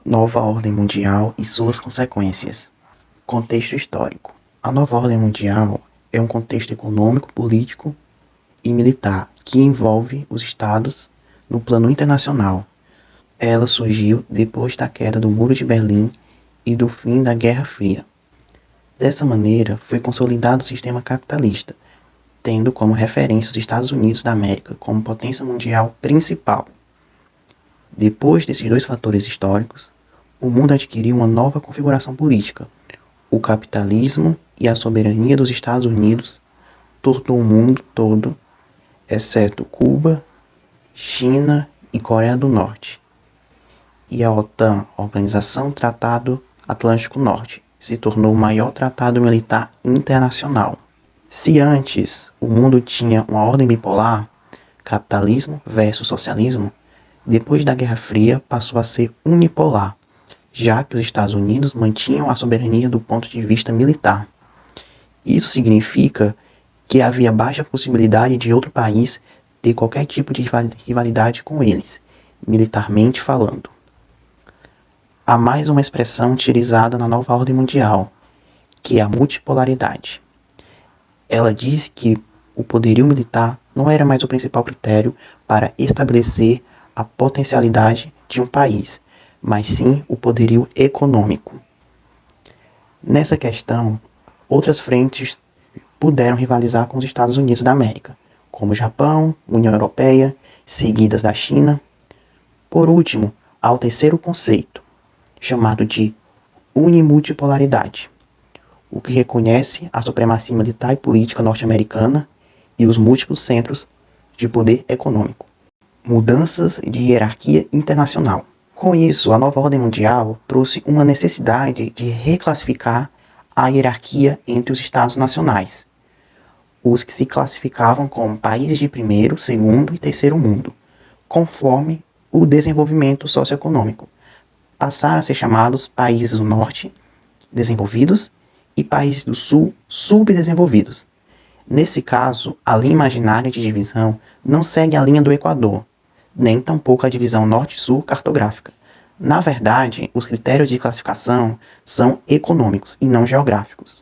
Nova ordem mundial e suas consequências. Contexto histórico. A nova ordem mundial é um contexto econômico, político e militar que envolve os estados no plano internacional. Ela surgiu depois da queda do Muro de Berlim e do fim da Guerra Fria. Dessa maneira, foi consolidado o sistema capitalista, tendo como referência os Estados Unidos da América como potência mundial principal. Depois desses dois fatores históricos, o mundo adquiriu uma nova configuração política. O capitalismo e a soberania dos Estados Unidos tornou o mundo todo, exceto Cuba, China e Coreia do Norte. E a OTAN, Organização Tratado Atlântico Norte, se tornou o maior tratado militar internacional. Se antes o mundo tinha uma ordem bipolar, capitalismo versus socialismo, depois da Guerra Fria passou a ser unipolar, já que os Estados Unidos mantinham a soberania do ponto de vista militar. Isso significa que havia baixa possibilidade de outro país ter qualquer tipo de rivalidade com eles, militarmente falando. Há mais uma expressão utilizada na nova ordem mundial, que é a multipolaridade. Ela diz que o poderio militar não era mais o principal critério para estabelecer a potencialidade de um país, mas sim o poderio econômico. Nessa questão, outras frentes puderam rivalizar com os Estados Unidos da América, como Japão, União Europeia, seguidas da China. Por último, há o terceiro conceito, chamado de unimultipolaridade, o que reconhece a supremacia militar e política norte-americana e os múltiplos centros de poder econômico. Mudanças de hierarquia internacional. Com isso, a nova ordem mundial trouxe uma necessidade de reclassificar a hierarquia entre os estados nacionais, os que se classificavam como países de primeiro, segundo e terceiro mundo, conforme o desenvolvimento socioeconômico. Passaram a ser chamados países do norte, desenvolvidos, e países do sul, subdesenvolvidos. Nesse caso, a linha imaginária de divisão não segue a linha do Equador, nem tampouco a divisão norte-sul cartográfica. Na verdade, os critérios de classificação são econômicos e não geográficos.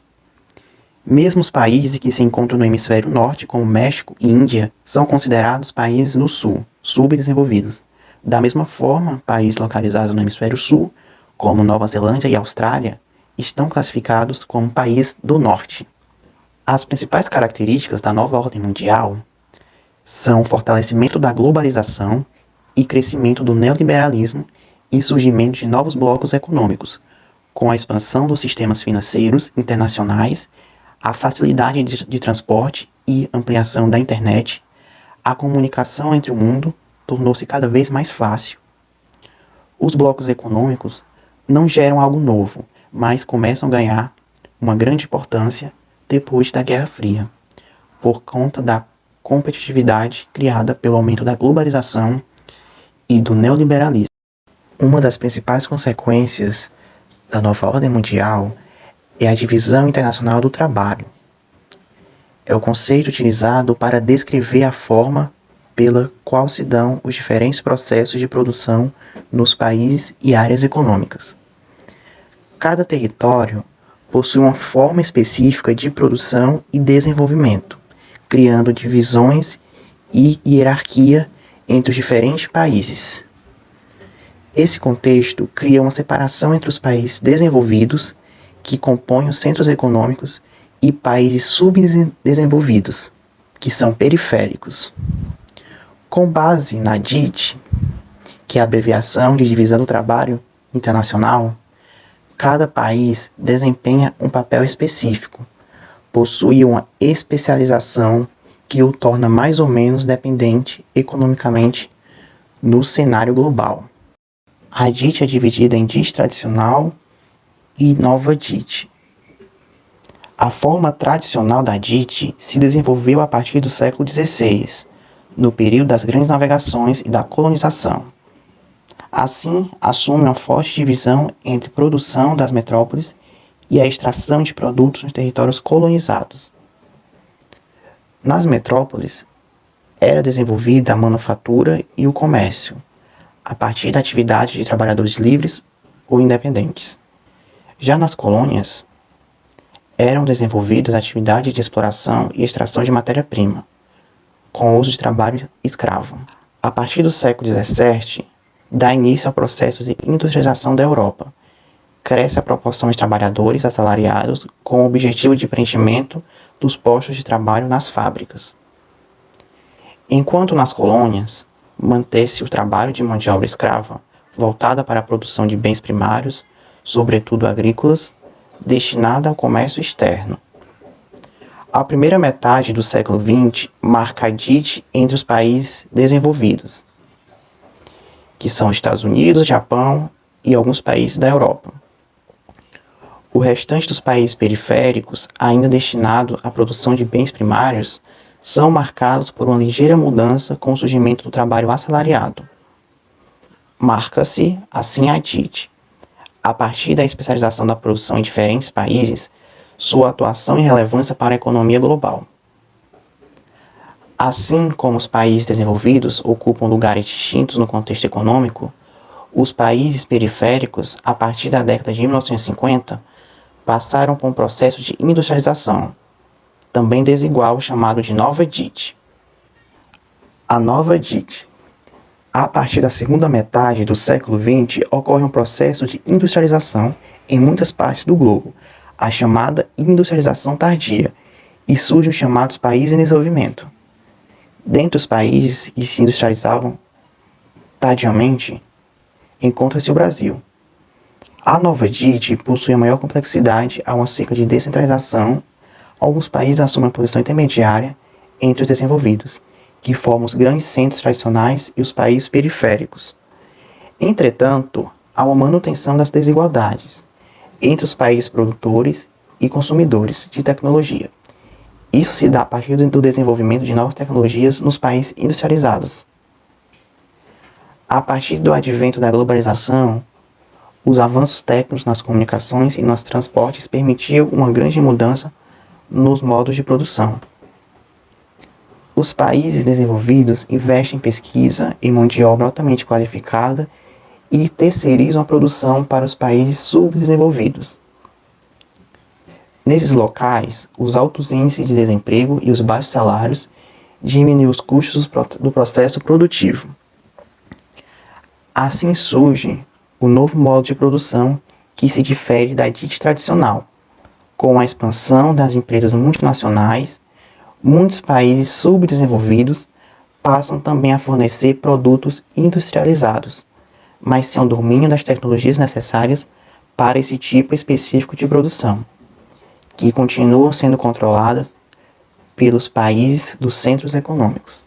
Mesmo os países que se encontram no hemisfério norte, como México e Índia, são considerados países no sul, subdesenvolvidos. Da mesma forma, países localizados no hemisfério sul, como Nova Zelândia e Austrália, estão classificados como países do norte. As principais características da nova ordem mundial são o fortalecimento da globalização e crescimento do neoliberalismo e surgimento de novos blocos econômicos, com a expansão dos sistemas financeiros internacionais, a facilidade de transporte e ampliação da internet. A comunicação entre o mundo tornou-se cada vez mais fácil. Os blocos econômicos não geram algo novo, mas começam a ganhar uma grande importância depois da Guerra Fria, por conta da competitividade criada pelo aumento da globalização e do neoliberalismo. Uma das principais consequências da nova ordem mundial é a divisão internacional do trabalho. É o conceito utilizado para descrever a forma pela qual se dão os diferentes processos de produção nos países e áreas econômicas. Cada território possui uma forma específica de produção e desenvolvimento, criando divisões e hierarquia entre os diferentes países. Esse contexto cria uma separação entre os países desenvolvidos, que compõem os centros econômicos, e países subdesenvolvidos, que são periféricos. Com base na DIT, que é a abreviação de Divisão do Trabalho Internacional, cada país desempenha um papel específico, possui uma especialização que o torna mais ou menos dependente economicamente no cenário global. A DIT é dividida em DIT tradicional e nova DIT. A forma tradicional da DIT se desenvolveu a partir do século XVI, no período das grandes navegações e da colonização. Assim, assume uma forte divisão entre produção das metrópoles e a extração de produtos nos territórios colonizados. Nas metrópoles, era desenvolvida a manufatura e o comércio, a partir da atividade de trabalhadores livres ou independentes. Já nas colônias, eram desenvolvidas atividades de exploração e extração de matéria-prima, com o uso de trabalho escravo. A partir do século XVII, dá início ao processo de industrialização da Europa. Cresce a proporção de trabalhadores assalariados com o objetivo de preenchimento dos postos de trabalho nas fábricas. Enquanto nas colônias, mantém-se o trabalho de mão de obra escrava, voltada para a produção de bens primários, sobretudo agrícolas, destinada ao comércio externo. A primeira metade do século XX marca a dite entre os países desenvolvidos, que são Estados Unidos, Japão e alguns países da Europa. O restante dos países periféricos, ainda destinado à produção de bens primários, são marcados por uma ligeira mudança com o surgimento do trabalho assalariado. Marca-se, assim, a dite, a partir da especialização da produção em diferentes países, sua atuação e relevância para a economia global. Assim como os países desenvolvidos ocupam lugares distintos no contexto econômico, os países periféricos, a partir da década de 1950, passaram por um processo de industrialização, também desigual, chamado de Nova Dite. A Nova Dite. A partir da segunda metade do século XX, ocorre um processo de industrialização em muitas partes do globo, a chamada industrialização tardia, e surgem os chamados países em desenvolvimento. Dentre os países que se industrializavam tardiamente, encontra-se o Brasil. A Nova Dite possui a maior complexidade ao acerca de descentralização. Alguns países assumem a posição intermediária entre os desenvolvidos, que formam os grandes centros tradicionais e os países periféricos. Entretanto, há uma manutenção das desigualdades entre os países produtores e consumidores de tecnologia. Isso se dá a partir do desenvolvimento de novas tecnologias nos países industrializados. A partir do advento da globalização, os avanços técnicos nas comunicações e nos transportes permitiam uma grande mudança nos modos de produção. Os países desenvolvidos investem em pesquisa e mão de obra altamente qualificada e terceirizam a produção para os países subdesenvolvidos. Nesses locais, os altos índices de desemprego e os baixos salários diminuem os custos do processo produtivo. Assim surge o novo modo de produção que se difere da dite tradicional. Com a expansão das empresas multinacionais, muitos países subdesenvolvidos passam também a fornecer produtos industrializados, mas sem o domínio das tecnologias necessárias para esse tipo específico de produção, que continuam sendo controladas pelos países dos centros econômicos.